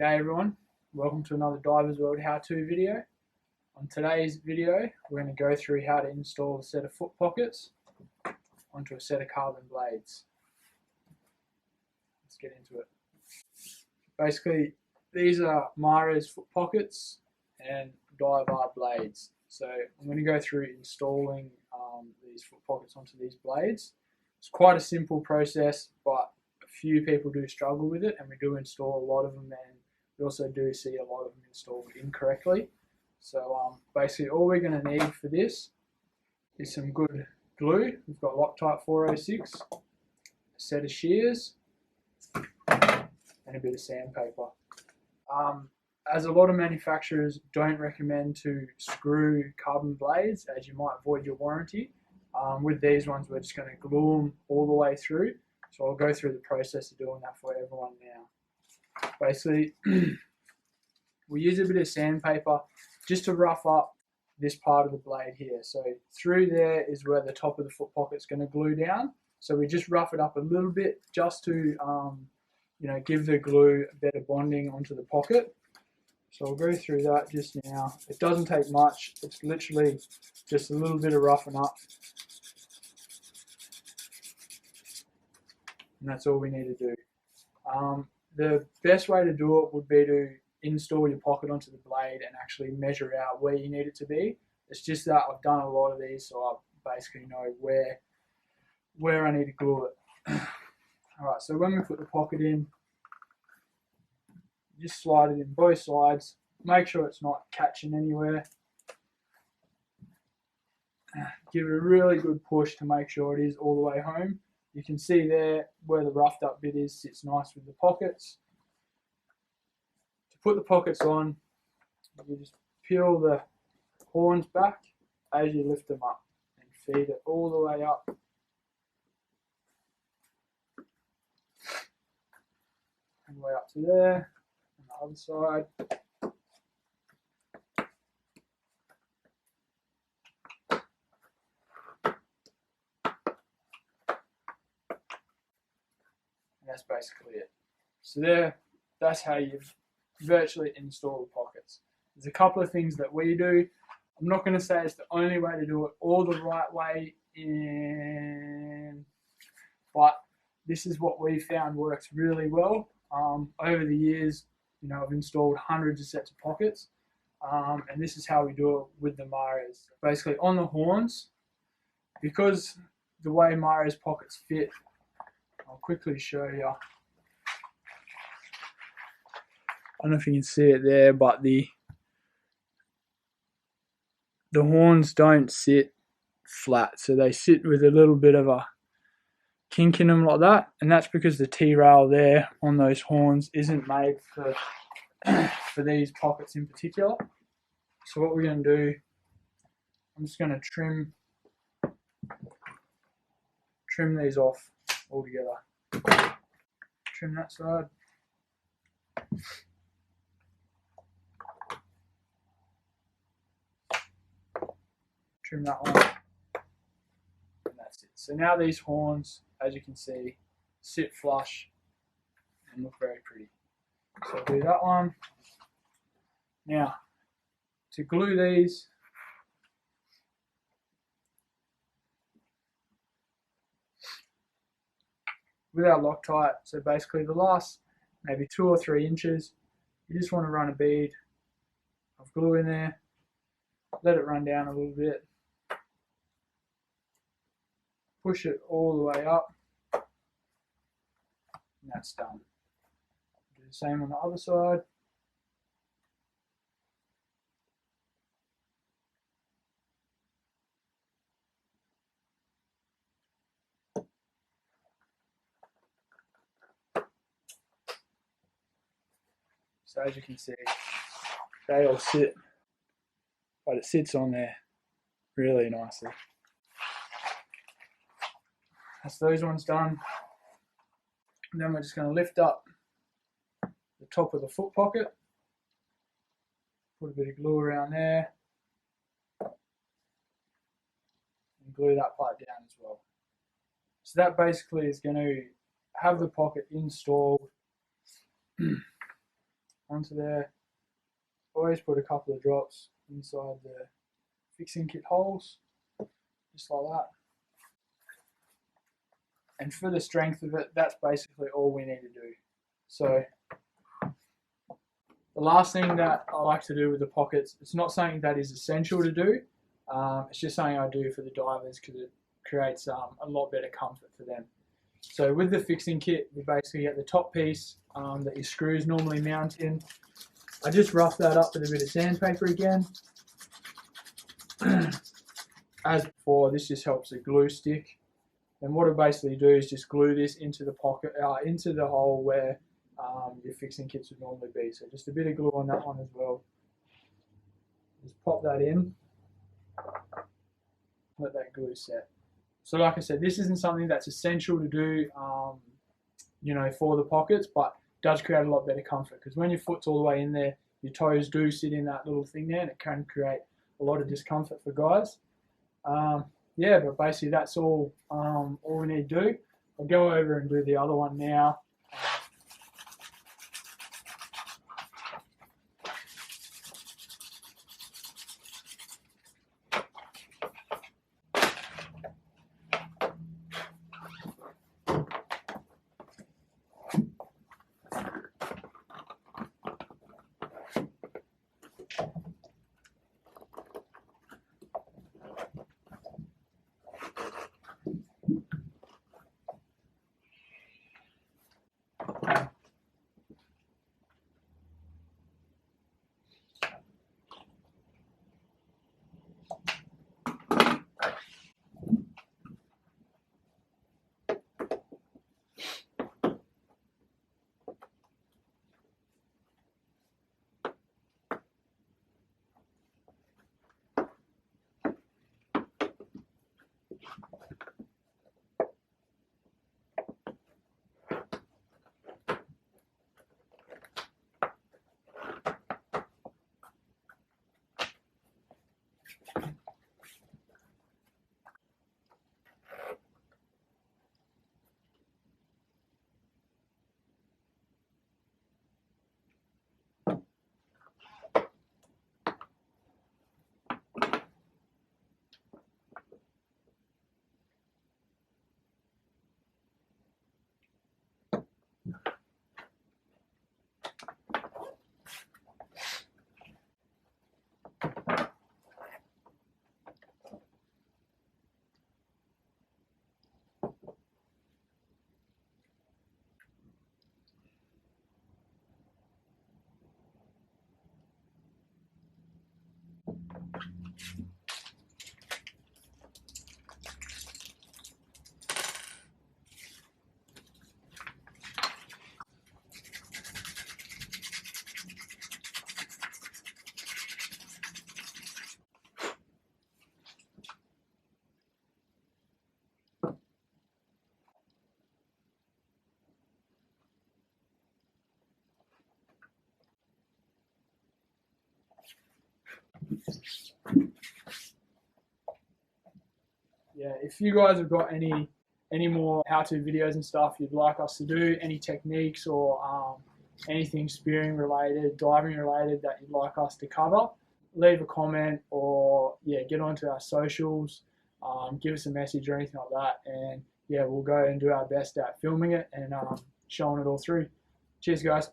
G'day everyone, welcome to another Diversworld how-to video. On today's video we're going to go through how to install a set of foot pockets onto a set of carbon blades. Let's get into it. Basically these are Mares foot pockets and Diversworld blades. So I'm going to go through installing these foot pockets onto these blades. It's quite a simple process, but a few people do struggle with it, and we do install a lot of them, and we also do see a lot of them installed incorrectly. So basically all we're going to need for this is some good glue. We've got Loctite 406, a set of shears, and a bit of sandpaper. As a lot of manufacturers don't recommend to screw carbon blades, as you might void your warranty. With these ones we're just going to glue them all the way through. So I'll go through the process of doing that for everyone now. Basically, we use a bit of sandpaper just to rough up this part of the blade here. So through there is where the top of the foot pocket's going to glue down. So we just rough it up a little bit just to give the glue a better bonding onto the pocket. So I'll go through that just now. It doesn't take much. It's literally just a little bit of roughing up. And that's all we need to do. The best way to do it would be to install your pocket onto the blade and actually measure out where you need it to be. It's just that I've done a lot of these, so I basically know where I need to glue it. Alright, so when we put the pocket in, just slide it in both sides. Make sure it's not catching anywhere. Give it a really good push to make sure it is all the way home. You can see there where the roughed up bit is, sits nice with the pockets. To put the pockets on, you just peel the horns back as you lift them up and feed it all the way up. And way up to there, and the other side. And that's basically it. So that's how you virtually install the pockets. There's a couple of things that we do. I'm not going to say it's the only way to do it or the right way, but this is what we found works really well. Over the years, I've installed hundreds of sets of pockets, and this is how we do it with the Mares. Basically on the horns, because the way Mares pockets fit, I'll quickly show you. I don't know if you can see it there, but the horns don't sit flat, so they sit with a little bit of a kink in them like that, and that's because the T-rail there on those horns isn't made for these pockets in particular. So what we're going to do, I'm just going to trim these off all together. Trim that side. Trim that one. And that's it. So now these horns, as you can see, sit flush and look very pretty. So I'll do that one. Now, to glue these, with our Loctite, so basically the last maybe 2 or 3 inches, you just want to run a bead of glue in there, let it run down a little bit, push it all the way up, and that's done. Do the same on the other side. So as you can see, they all sit, but it sits on there really nicely. That's those ones done. And then we're just going to lift up the top of the foot pocket, put a bit of glue around there, and glue that part down as well. So that basically is going to have the pocket installed onto there. Always put a couple of drops inside the fixing kit holes, just like that. And for the strength of it, that's basically all we need to do. So the last thing that I like to do with the pockets, it's not something that is essential to do. It's just something I do for the divers because it creates a lot better comfort for them. So with the fixing kit, we basically get the top piece that your screws normally mount in. I just rough that up with a bit of sandpaper again. As before, this just helps the glue stick. And what I basically do is just glue this into the pocket, into the hole where your fixing kits would normally be. So just a bit of glue on that one as well. Just pop that in. Let that glue set. So like I said, this isn't something that's essential to do, for the pockets, but does create a lot better comfort because when your foot's all the way in there, your toes do sit in that little thing there, and it can create a lot of discomfort for guys. Yeah, but basically that's all we need to do. I'll go over and do the other one now. Yeah, if you guys have got any more how-to videos and stuff you'd like us to do, any techniques or anything spearing related, diving related that you'd like us to cover, leave a comment or get onto our socials, give us a message or anything like that, and we'll go and do our best at filming it and showing it all through. Cheers guys.